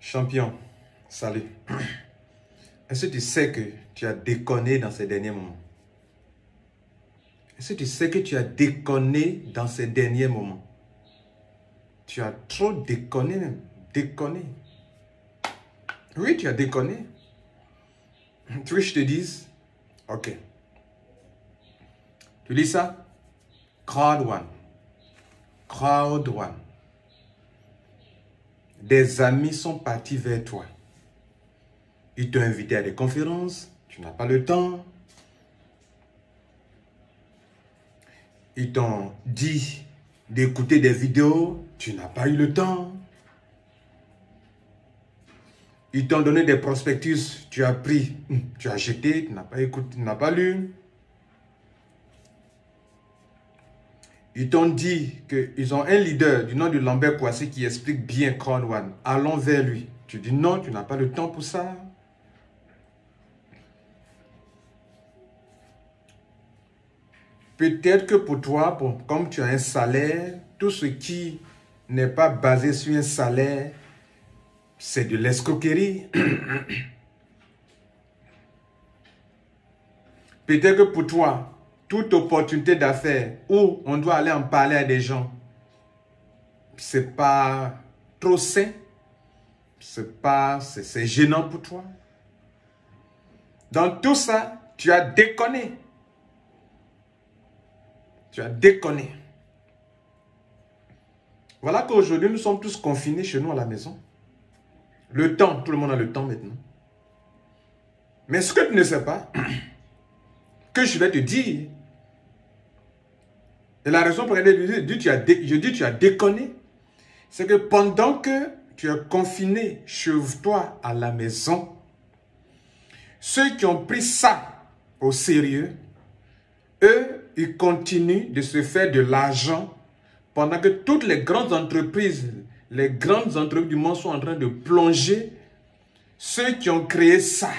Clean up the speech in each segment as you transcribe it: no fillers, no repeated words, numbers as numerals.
Champion, salut. Est-ce que tu sais que tu as déconné dans ces derniers moments? Est-ce que tu sais que tu as déconné dans ces derniers moments? Tu as trop déconné même. Déconné. Oui, tu as déconné. Tu veux que je te dise? Ok. Tu lis ça? Crowd One. Crowd One. Des amis sont partis vers toi. Ils t'ont invité à des conférences. Tu n'as pas le temps. Ils t'ont dit d'écouter des vidéos. Tu n'as pas eu le temps. Ils t'ont donné des prospectus. Tu as pris. Tu as jeté. Tu n'as pas écouté. Tu n'as pas lu. Ils t'ont dit qu'ils ont un leader du nom de Lambert Kouassi qui explique bien Crowd One. Allons vers lui. Tu dis non, tu n'as pas le temps pour ça. Peut-être que pour toi, comme tu as un salaire, tout ce qui n'est pas basé sur un salaire, c'est de l'escroquerie. Peut-être que pour toi, toute opportunité d'affaires où on doit aller en parler à des gens, c'est pas trop sain, c'est gênant pour toi. Dans tout ça, tu as déconné. Tu as déconné. Voilà qu'aujourd'hui, nous sommes tous confinés chez nous à la maison. Le temps, tout le monde a le temps maintenant. Mais ce que tu ne sais pas, que je vais te dire, et la raison pour laquelle je dis tu as déconné, c'est que pendant que tu es confiné chez toi à la maison, ceux qui ont pris ça au sérieux, eux, ils continuent de se faire de l'argent pendant que toutes les grandes entreprises du monde sont en train de plonger. Ceux qui ont créé ça,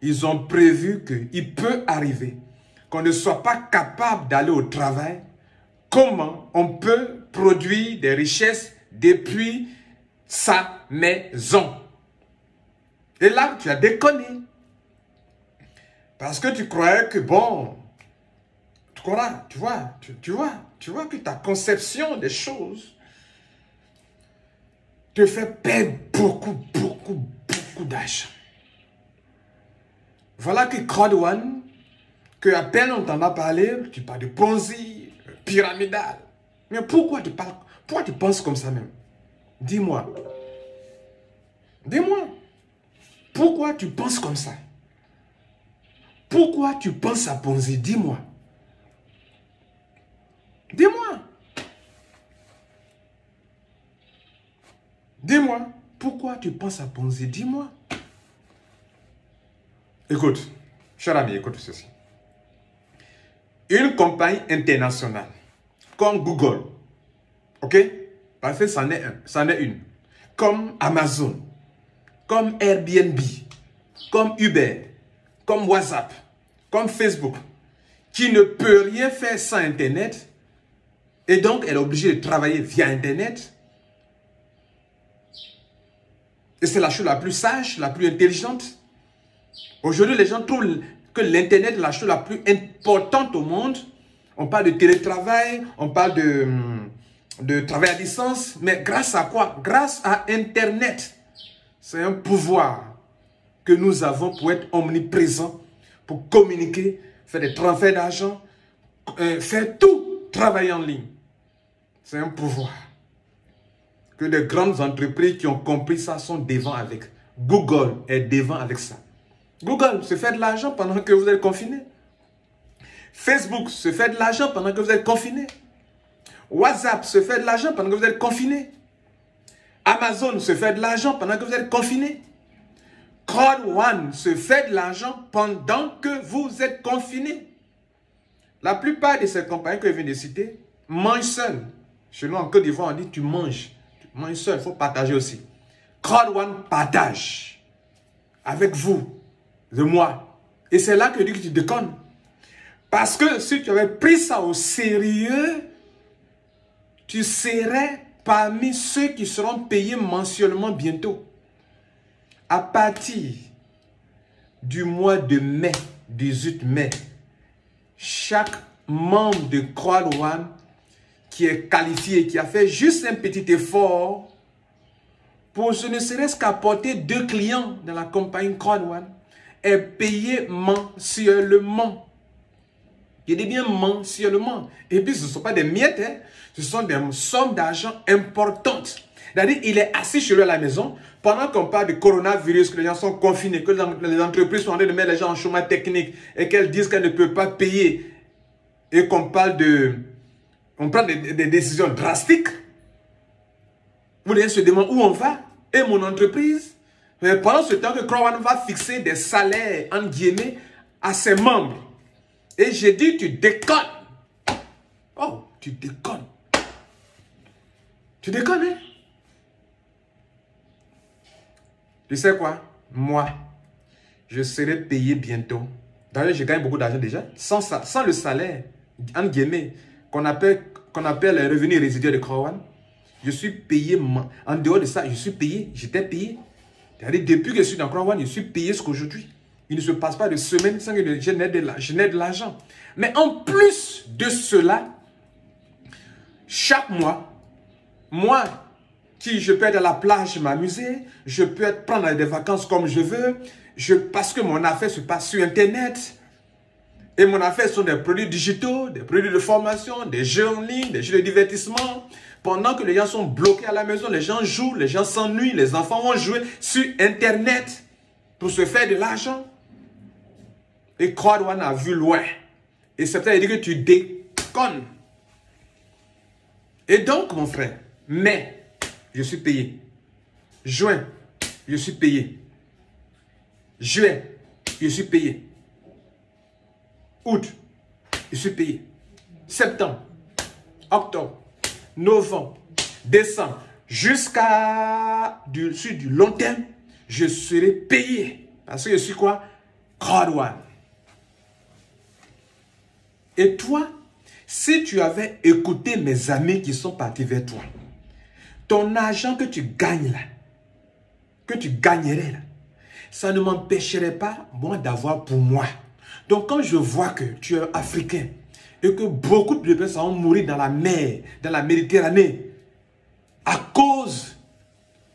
ils ont prévu qu'il peut arriver qu'on ne soit pas capable d'aller au travail. Comment on peut produire des richesses depuis sa maison? Et là, tu as déconné. Parce que tu croyais que bon, tu vois que ta conception des choses te fait perdre beaucoup d'argent. Voilà que Crowd One, que à peine on t'en a parlé, tu parles de Ponzi, pyramidal. Mais pourquoi tu penses comme ça même? Dis-moi. Dis-moi. Pourquoi tu penses comme ça? Pourquoi tu penses à Ponzi? Dis-moi. Dis-moi. Dis-moi. Pourquoi tu penses à Ponzi? Dis-moi. Écoute, cher ami, écoute ceci. Une compagnie internationale comme Google, ok? Parce que c'en est une. Comme Amazon, comme Airbnb, comme Uber, comme WhatsApp, comme Facebook, qui ne peut rien faire sans Internet, et donc elle est obligée de travailler via Internet. Et c'est la chose la plus sage, la plus intelligente. Aujourd'hui, les gens trouvent que l'Internet est la chose la plus importante au monde. On parle de télétravail, on parle de travail à distance. Mais grâce à quoi? Grâce à Internet. C'est un pouvoir que nous avons pour être omniprésents, pour communiquer, faire des transferts d'argent, faire tout, travailler en ligne. C'est un pouvoir que les grandes entreprises qui ont compris ça sont devant avec. Google est devant avec ça. Google se fait de l'argent pendant que vous êtes confinés. Facebook se fait de l'argent pendant que vous êtes confinés. WhatsApp se fait de l'argent pendant que vous êtes confinés. Amazon se fait de l'argent pendant que vous êtes confinés. Crowd One se fait de l'argent pendant que vous êtes confinés. La plupart de ces compagnies que je viens de citer mangent seuls. Chez nous en Côte d'Ivoire, on dit tu manges. Tu manges seul, il faut partager aussi. Crowd One partage avec vous, de moi. Et c'est là que je dis que tu déconnes. Parce que si tu avais pris ça au sérieux, tu serais parmi ceux qui seront payés mensuellement bientôt, à partir du mois de mai, 18 mai, chaque membre de Croix-Rouane qui est qualifié, qui a fait juste un petit effort pour ce ne serait-ce qu'apporter 2 clients dans la compagnie Croix-Rouane, est payé mensuellement. Je dis bien mensuellement. Et puis ce ne sont pas des miettes, hein. Ce sont des sommes d'argent importantes. C'est-à-dire, il est assis chez lui à la maison, pendant qu'on parle de coronavirus, que les gens sont confinés, que les entreprises sont en train de mettre les gens en chômage technique et qu'elles disent qu'elles ne peuvent pas payer et qu'on parle de... On prend des décisions drastiques. Vous les se demandent où on va et mon entreprise. Mais pendant ce temps que Croix-Rouane va fixer des salaires, en guillemets, à ses membres. Et j'ai dit, tu déconnes. Oh, tu déconnes. Tu déconnes, hein? Tu sais quoi? Moi, je serai payé bientôt. D'ailleurs, je gagne beaucoup d'argent déjà. Sans le salaire, en guillemets, qu'on appelle les revenus résiduels de Croix-Rouane, je suis payé. En dehors de ça, je suis payé. J'étais payé. C'est-à-dire, depuis que je suis dans Croix-Rouane, je suis payé jusqu'aujourd'hui. Il ne se passe pas de semaine sans que je n'ai de l'argent. Mais en plus de cela, chaque mois, moi, je peux être à la plage m'amuser, je peux prendre des vacances comme je veux, parce que mon affaire se passe sur Internet. Et mon affaire sont des produits digitaux, des produits de formation, des jeux en ligne, des jeux de divertissement. Pendant que les gens sont bloqués à la maison, les gens jouent, les gens s'ennuient, les enfants vont jouer sur Internet pour se faire de l'argent. Et Croix-Rouane a vu loin. Et c'est peut-être dit que tu déconnes. Et donc, mon frère, mai, je suis payé. Juin, je suis payé. Juillet, je suis payé. Août, je suis payé. Septembre, octobre, novembre, décembre, jusqu'à du long terme, je serai payé. Parce que je suis quoi? Croix-Rouane. Et toi, si tu avais écouté mes amis qui sont partis vers toi, ton argent que tu gagnes là, que tu gagnerais là, ça ne m'empêcherait pas, moi, d'avoir pour moi. Donc, quand je vois que tu es africain et que beaucoup de personnes vont mourir dans la mer, dans la Méditerranée, à cause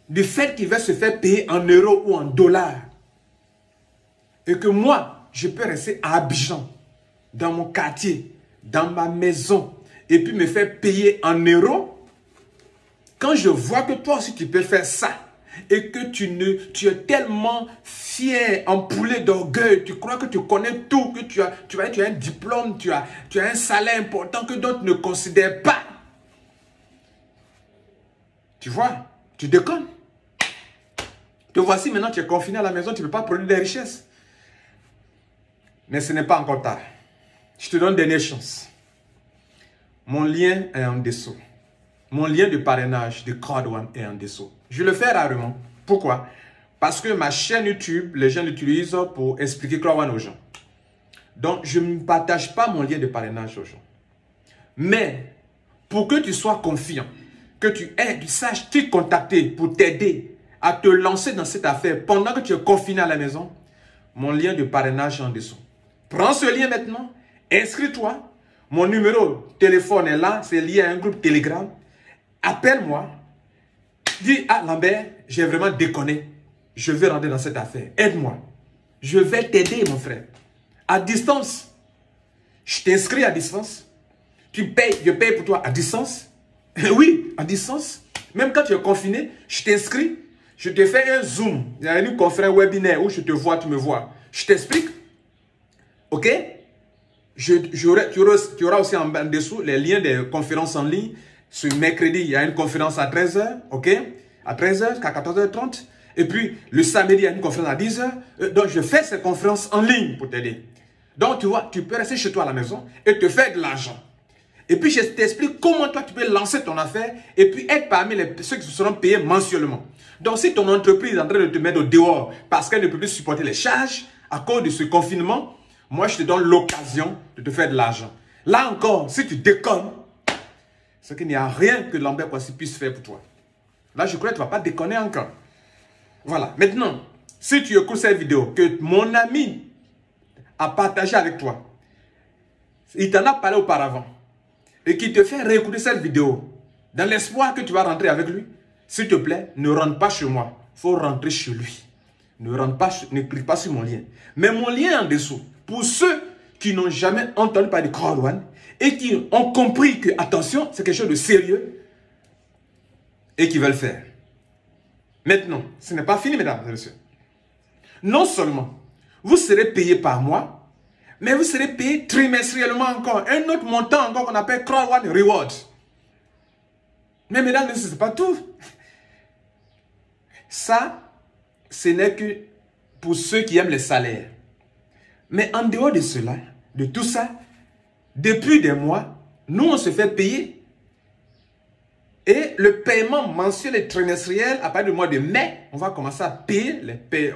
du fait qu'ils veulent se faire payer en euros ou en dollars, et que moi, je peux rester à Abidjan, dans mon quartier, dans ma maison, et puis me faire payer en euros, quand je vois que toi aussi tu peux faire ça, et que tu es tellement fier, empoulé d'orgueil, tu crois que tu connais tout, que tu as un diplôme, tu as un salaire important que d'autres ne considèrent pas. Tu vois, tu déconnes. Te voici maintenant, tu es confiné à la maison, tu ne peux pas produire des richesses. Mais ce n'est pas encore tard. Je te donne une dernière chance. Mon lien est en dessous. Mon lien de parrainage de Croix-Rouane est en dessous. Je le fais rarement. Pourquoi? Parce que ma chaîne YouTube, les gens l'utilisent pour expliquer Croix-Rouane aux gens. Donc, je ne partage pas mon lien de parrainage aux gens. Mais, pour que tu sois confiant, que tu saches qui contacter pour t'aider à te lancer dans cette affaire pendant que tu es confiné à la maison, mon lien de parrainage est en dessous. Prends ce lien maintenant, inscris-toi. Mon numéro de téléphone est là, c'est lié à un groupe Telegram. Appelle-moi. Dis, ah Lambert, j'ai vraiment déconné. Je vais rentrer dans cette affaire. Aide-moi. Je vais t'aider, mon frère. À distance. Je t'inscris à distance. Tu payes, je paye pour toi à distance. Oui, à distance. Même quand tu es confiné, je t'inscris. Je te fais un Zoom. Il y a une conférence webinaire où je te vois, tu me vois. Je t'explique. Ok? Tu auras aussi en dessous les liens des conférences en ligne. Ce mercredi, il y a une conférence à 13 h. Ok? À 13 h, jusqu'à 14 h 30. Et puis, le samedi, il y a une conférence à 10 h. Donc, je fais ces conférences en ligne pour t'aider. Donc, tu vois, tu peux rester chez toi à la maison et te faire de l'argent. Et puis, je t'explique comment toi, tu peux lancer ton affaire et puis être parmi ceux qui seront payés mensuellement. Donc, si ton entreprise est en train de te mettre au dehors parce qu'elle ne peut plus supporter les charges à cause de ce confinement, moi, je te donne l'occasion de te faire de l'argent. Là encore, si tu déconnes, c'est qu'il n'y a rien que Lambert Kouassi puisse faire pour toi. Là, je crois que tu ne vas pas déconner encore. Voilà. Maintenant, si tu écoutes cette vidéo que mon ami a partagé avec toi, il t'en a parlé auparavant, et qu'il te fait réécouter cette vidéo, dans l'espoir que tu vas rentrer avec lui, s'il te plaît, ne rentre pas chez moi. Il faut rentrer chez lui. Ne clique pas sur mon lien. Mais mon lien est en dessous. Pour ceux qui n'ont jamais entendu parler de Croix One et qui ont compris que, attention, c'est quelque chose de sérieux et qui veulent faire. Maintenant, ce n'est pas fini, mesdames et messieurs. Non seulement, vous serez payé par mois, mais vous serez payé trimestriellement encore. Un autre montant encore qu'on appelle Croix One Reward. Mais mesdames et messieurs, ce n'est pas tout. Ça, ce n'est que pour ceux qui aiment les salaires. Mais en dehors de cela, de tout ça, depuis des mois, nous, on se fait payer. Et le paiement mensuel et trimestriel, à partir du mois de mai, on va commencer à payer,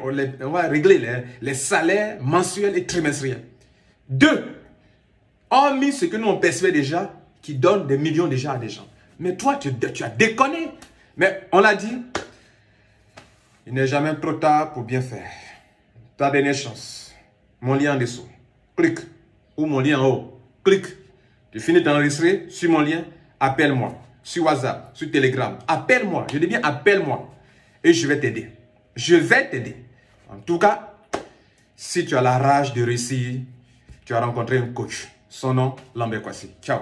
on va régler les salaires mensuels et trimestriels. Deux, hormis ce que nous, on perçoit déjà, qui donne des millions déjà à des gens. Mais toi, tu as déconné. Mais on l'a dit, il n'est jamais trop tard pour bien faire. Ta dernière chance. Mon lien en dessous. Clique. Ou mon lien en haut. Clique. Tu finis d'enregistrer sur mon lien. Appelle-moi. Sur WhatsApp, sur Telegram. Appelle-moi. Je dis bien appelle-moi. Et je vais t'aider. Je vais t'aider. En tout cas, si tu as la rage de réussir, tu as rencontré un coach. Son nom, Lambert Kouassi. Ciao.